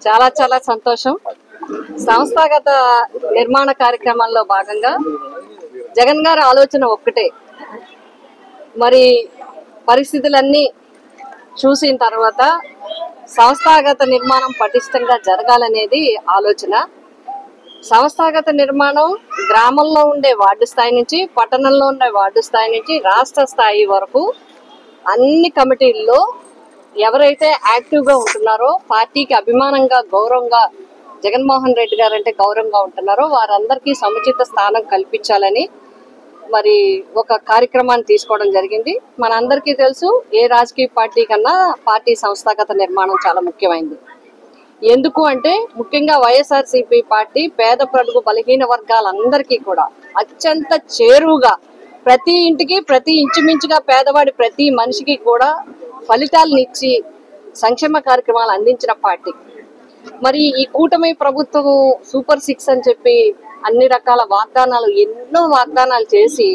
చాలా చాలా సంతోషం. సంస్థాగత నిర్మాణ కార్యక్రమాల్లో భాగంగా జగన్ గారి ఆలోచన ఒక్కటే, మరి పరిస్థితులన్నీ చూసిన తర్వాత సంస్థాగత నిర్మాణం పటిష్టంగా జరగాలనేది ఆలోచన. సంస్థాగత నిర్మాణం గ్రామంలో ఉండే వార్డు స్థాయి నుంచి, పట్టణంలో ఉండే వార్డు స్థాయి నుంచి రాష్ట్ర స్థాయి వరకు అన్ని కమిటీల్లో ఎవరైతే యాక్టివ్గా ఉంటున్నారో, పార్టీకి అభిమానంగా గౌరవంగా జగన్మోహన్ రెడ్డి గారు అంటే గౌరవంగా ఉంటున్నారో వారందరికీ సముచిత స్థానం కల్పించాలని మరి ఒక కార్యక్రమాన్ని తీసుకోవడం జరిగింది. మనందరికీ తెలుసు, ఏ రాజకీయ పార్టీ కన్నా పార్టీ సంస్థాగత నిర్మాణం చాలా ముఖ్యమైనది. ఎందుకు అంటే ముఖ్యంగా వైఎస్ఆర్సీపీ పార్టీ పేద ప్రజలు బలహీన వర్గాలందరికీ కూడా అత్యంత చేరువుగా ప్రతి ఇంటికి ప్రతి ఇంచుమించుగా పేదవాడి ప్రతి మనిషికి కూడా ఫలితాలను ఇచ్చి సంక్షేమ కార్యక్రమాలు అందించిన పార్టీ. మరి ఈ కూటమి ప్రభుత్వం సూపర్ 6 అని చెప్పి అన్ని రకాల వాగ్దానాలు, ఎన్నో వాగ్దానాలు చేసి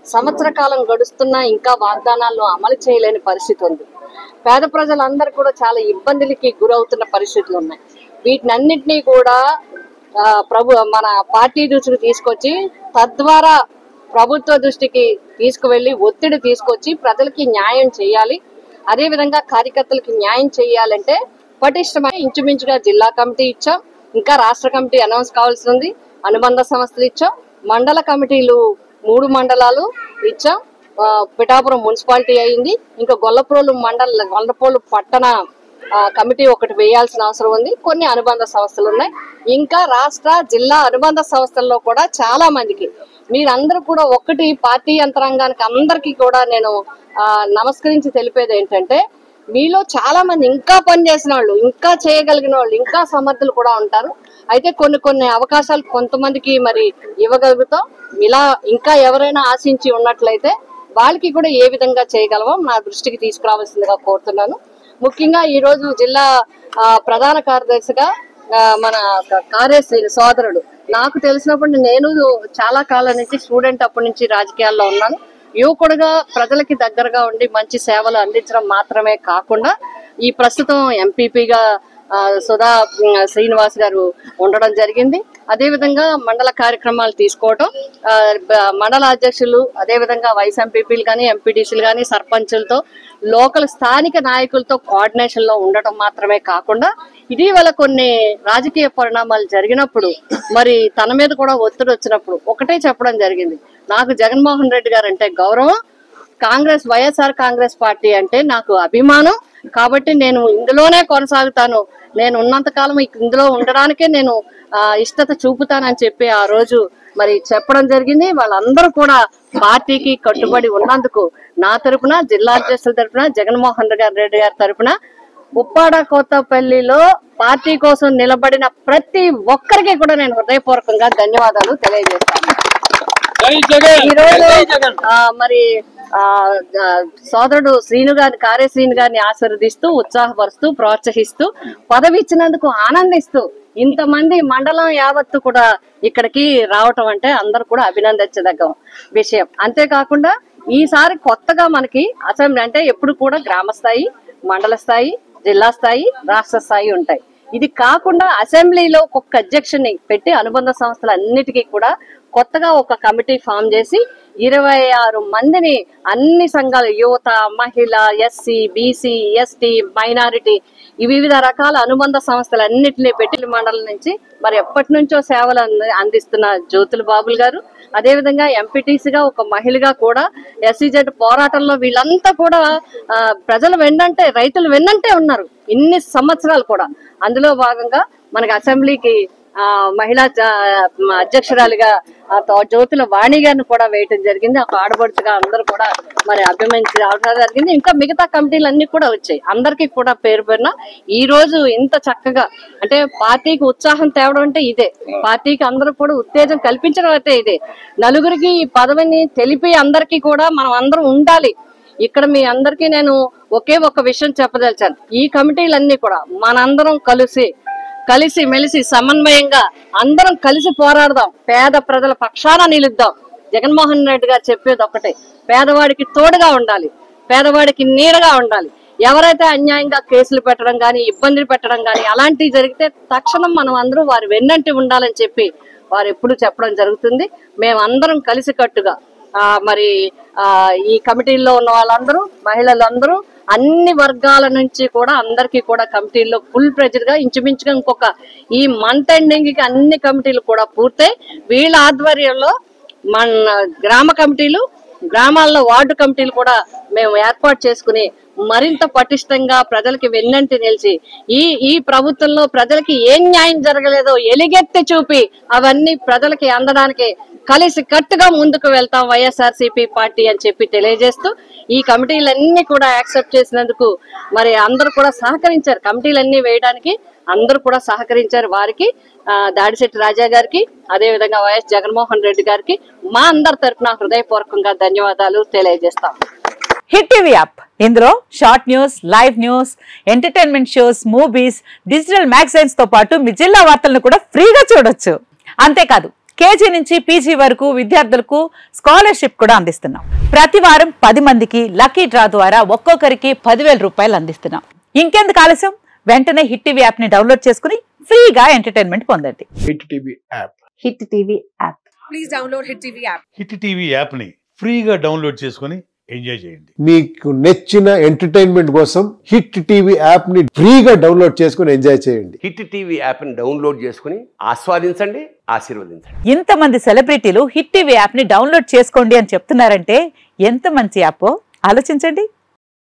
సంవత్సర కాలం గడుస్తున్నా ఇంకా వాగ్దానాలను అమలు చేయలేని పరిస్థితి ఉంది. పేద ప్రజలందరూ కూడా చాలా ఇబ్బందులకి గురవుతున్న పరిస్థితులు ఉన్నాయి. వీటినన్నింటినీ కూడా మన పార్టీ దృష్టికి తీసుకొచ్చి తద్వారా ప్రభుత్వ దృష్టికి తీసుకువెళ్లి ఒత్తిడి తీసుకొచ్చి ప్రజలకి న్యాయం చేయాలి. అదేవిధంగా కార్యకర్తలకి న్యాయం చేయాలంటే పటిష్టమైన ఇంచుమించుగా జిల్లా కమిటీ ఇచ్చాం, ఇంకా రాష్ట్ర కమిటీ అనౌన్స్ కావాల్సి ఉంది, అనుబంధ సంస్థలు ఇచ్చాం, మండల కమిటీలు 3 మండలాలు ఇచ్చాం, పిఠాపురం మున్సిపాలిటీ అయింది, ఇంకా గొల్లప్రోలు పట్టణ కమిటీ ఒకటి వేయాల్సిన అవసరం ఉంది, కొన్ని అనుబంధ సంస్థలు ఉన్నాయి, ఇంకా రాష్ట్ర జిల్లా అనుబంధ సంస్థల్లో కూడా చాలా మందికి మీరందరూ కూడా ఒక్కటి పార్టీ యంత్రాంగానికి అందరికీ కూడా నేను నమస్కరించి తెలిపేది ఏంటంటే, మీలో చాలా మంది ఇంకా పనిచేసిన వాళ్ళు, ఇంకా చేయగలిగిన వాళ్ళు, ఇంకా సమర్థులు కూడా ఉంటారు. అయితే కొన్ని అవకాశాలు కొంతమందికి మరి ఇవ్వగలుగుతాం. ఇలా ఇంకా ఎవరైనా ఆశించి ఉన్నట్లయితే వాళ్ళకి కూడా ఏ విధంగా చేయగలమో నా దృష్టికి తీసుకురావాల్సిందిగా కోరుతున్నాను. ముఖ్యంగా ఈ రోజు జిల్లా ప్రధాన కార్యదర్శిగా మన కార్యశ్రీ సోదరుడు, నాకు తెలిసినప్పుడు నేను చాలా కాలం నుంచి స్టూడెంట్ అప్పటి నుంచి రాజకీయాల్లో ఉన్నాను. యువకుడుగా ప్రజలకి దగ్గరగా ఉండి మంచి సేవలు అందించడం మాత్రమే కాకుండా ఈ ప్రస్తుతం ఎంపీపీగా సుధా శ్రీనివాస్ గారు ఉండడం జరిగింది. అదేవిధంగా మండల కార్యక్రమాలు తీసుకోవటం, మండల అధ్యక్షులు, అదేవిధంగా వైస్ ఎంపీపీలు కానీ ఎంపీటీసీలు కానీ సర్పంచులతో లోకల్ స్థానిక నాయకులతో కోఆర్డినేషన్ లో ఉండటం మాత్రమే కాకుండా ఇటీవల కొన్ని రాజకీయ పరిణామాలు జరిగినప్పుడు మరి తన మీద కూడా ఒత్తిడి వచ్చినప్పుడు ఒకటే చెప్పడం జరిగింది, నాకు జగన్మోహన్ రెడ్డి గారు అంటే గౌరవం, వైఎస్ఆర్ కాంగ్రెస్ పార్టీ అంటే నాకు అభిమానం, కాబట్టి నేను ఇందులోనే కొనసాగుతాను, నేను ఉన్నంతకాలం ఇందులో ఉండడానికే నేను ఇష్టత చూపుతానని చెప్పి ఆ రోజు మరి చెప్పడం జరిగింది. వాళ్ళందరూ కూడా పార్టీకి కట్టుబడి ఉన్నందుకు నా తరపున, జిల్లా అధ్యక్షుల తరపున, జగన్మోహన్ రెడ్డి గారి తరపున ఉప్పాడ కొత్తపల్లిలో పార్టీ కోసం నిలబడిన ప్రతి ఒక్కరికి కూడా నేను హృదయపూర్వకంగా ధన్యవాదాలు తెలియజేస్తాను. ఈరోజు మరి సోదరుడు కార్యశ్రీను గారిని ఆశీర్వదిస్తూ, ఉత్సాహపరుస్తూ, ప్రోత్సహిస్తూ, పదవి ఇచ్చినందుకు ఆనందిస్తూ ఇంతమంది మండలం యావత్తు కూడా ఇక్కడికి రావటం అంటే అందరూ కూడా అభినందించదగ్గ విషయం. అంతేకాకుండా ఈసారి కొత్తగా మనకి అసెంబ్లీ అంటే ఎప్పుడు కూడా గ్రామ స్థాయి, మండల స్థాయి, జిల్లా స్థాయి, రాష్ట్ర స్థాయి ఉంటాయి. ఇది కాకుండా అసెంబ్లీలో ఒక్కొక్క అధ్యక్షుని పెట్టి అనుబంధ సంస్థలన్నిటికీ కూడా కొత్తగా ఒక కమిటీ ఫామ్ చేసి 26 మందిని అన్ని సంఘాలు, యువత, మహిళ, ఎస్సీ, బీసీ, ఎస్టీ, మైనారిటీ, వివిధ రకాల అనుబంధ సంస్థలన్నింటినీ పెట్టి మండలం నుంచి మరి ఎప్పటి నుంచో సేవలు అందిస్తున్న జ్యోతుల బాబులు గారు, అదేవిధంగా ఎంపీటీసీగా ఒక మహిళగా కూడా ఎస్సీజెడ్ పోరాటంలో వీళ్ళంతా కూడా ప్రజలు వెన్నంటే, రైతులు వెన్నంటే ఉన్నారు ఇన్ని సంవత్సరాలు కూడా. అందులో భాగంగా మనకి అసెంబ్లీకి మహిళా అధ్యక్షురాలిగా జ్యోతుల వాణి గారిని కూడా వేయటం జరిగింది. ఒక ఆడబడుచుగా అందరూ కూడా మరి అభిమానించి రావడం జరిగింది. ఇంకా మిగతా కమిటీలు అన్ని కూడా వచ్చాయి. అందరికీ కూడా పేరు పేరున ఈ రోజు ఇంత చక్కగా అంటే పార్టీకి ఉత్సాహం తేవడం అంటే ఇదే, పార్టీకి అందరూ కూడా ఉత్తేజం కల్పించడం అయితే ఇదే. నలుగురికి ఈ పదవిని తెలిపి అందరికీ కూడా మనం అందరం ఉండాలి. ఇక్కడ మీ అందరికీ నేను ఒకే ఒక విషయం చెప్పదలిచాను, ఈ కమిటీలన్నీ కూడా మనందరం కలిసి మెలిసి సమన్వయంగా అందరం కలిసి పోరాడదాం, పేద ప్రజల పక్షాన నిలుద్దాం. జగన్మోహన్ రెడ్డి గారు చెప్పేది ఒకటే, పేదవాడికి తోడుగా ఉండాలి, పేదవాడికి నీడగా ఉండాలి. ఎవరైతే అన్యాయంగా కేసులు పెట్టడం కానీ ఇబ్బందులు పెట్టడం కానీ అలాంటివి జరిగితే తక్షణం మనం అందరూ వారి వెన్నంటి ఉండాలని చెప్పి వారు ఎప్పుడు చెప్పడం జరుగుతుంది. మేమందరం కలిసికట్టుగా మరి ఈ కమిటీల్లో ఉన్న వాళ్ళందరూ మహిళలందరూ అన్ని వర్గాల నుంచి కూడా అందరికీ కూడా కమిటీల్లో ఫుల్ ప్రెజర్ గా ఇంచుమించుగా ఇంకొక ఈ మంత్ ఎండింగ్ కి అన్ని కమిటీలు కూడా పూర్తయి వీళ్ళ ఆధ్వర్యంలో మన గ్రామ కమిటీలు గ్రామాల్లో వార్డు కమిటీలు కూడా మేము ఏర్పాటు చేసుకుని మరింత పటిష్టంగా ప్రజలకి వెన్నంటి నిలిచి ఈ ప్రభుత్వంలో ప్రజలకి ఏం న్యాయం జరగలేదో ఎలిగెత్తి చూపి అవన్నీ ప్రజలకి అందడానికి కలిసి కట్టుగా ముందుకు వెళ్తాం వైఎస్ఆర్సీపీ పార్టీ అని చెప్పి తెలియజేస్తూ ఈ కమిటీలన్నీ కూడా యాక్సెప్ట్ చేసినందుకు మరి అందరూ కూడా సహకరించారు. కమిటీలన్నీ వేయడానికి అందరూ కూడా సహకరించారు. వారికి దాడిశెట్టి రాజా గారికి అదేవిధంగా వైఎస్ జగన్మోహన్ రెడ్డి గారికి మా అందరి తరఫున హృదయపూర్వకంగా ధన్యవాదాలు తెలియజేస్తాం. హిట్ టీవీ యాప్ ఇందులో short news, live news, entertainment shows, movies, digital magazines తో పాటు మీ జిల్లా వార్తలను కూడా ఫ్రీగా చూడొచ్చు. అంతేకాదు కేజీ నుంచి పీజీ వరకు విద్యార్థులకు స్కాలర్షిప్ కూడా అందిస్తున్నాం. ప్రతి వారం 10 మందికి లక్కీ డ్రా ద్వారా ఒక్కొక్కరికి 10,000 రూపాయలు అందిస్తున్నాం. ఇంకెందుకు ఆలస్యం, వెంటనే హిట్ టీవీ యాప్ ని డౌన్లోడ్ చేసుకుని ఫ్రీగా ఎంటర్టైన్మెంట్ పొందండి. Hit TV app. Hit TV app. Please download hit TV app. Hit TV app ని ఫ్రీగా డౌన్లోడ్ చేసుకుని ఎంజాయ్ చేయండి. మీకు నచ్చిన ఎంటర్టైన్మెంట్ కోసం హిట్ టీవీ యాప్ ని ఫ్రీగా డౌన్లోడ్ చేసుకుని ఎంజాయ్ చేయండి. హిట్ టీవీ యాప్ ని డౌన్లోడ్ చేసుకుని ఆస్వాదించండి, ఆశీర్వదించండి. ఇంతమంది సెలబ్రిటీలు హిట్ టీవీ యాప్ ని డౌన్లోడ్ చేసుకోండి అని చెప్తున్నారంటే ఎంత మంచి యాప్ ఆలోచించండి.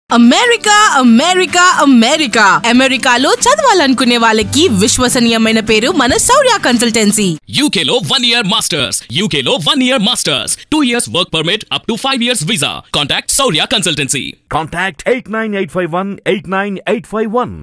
అమెరికా అమెరికా అమెరికా అమెరికాలో చదవాలనుకునే వాళ్ళకి విశ్వసనీయమైన పేరు మన శౌర్య కన్సల్టెన్సీ. UK లో 1 year masters, UK లో 1 year masters, 2 years work permit up to 5 years visa. Contact Saurya Consultancy. Contact 89851 89851.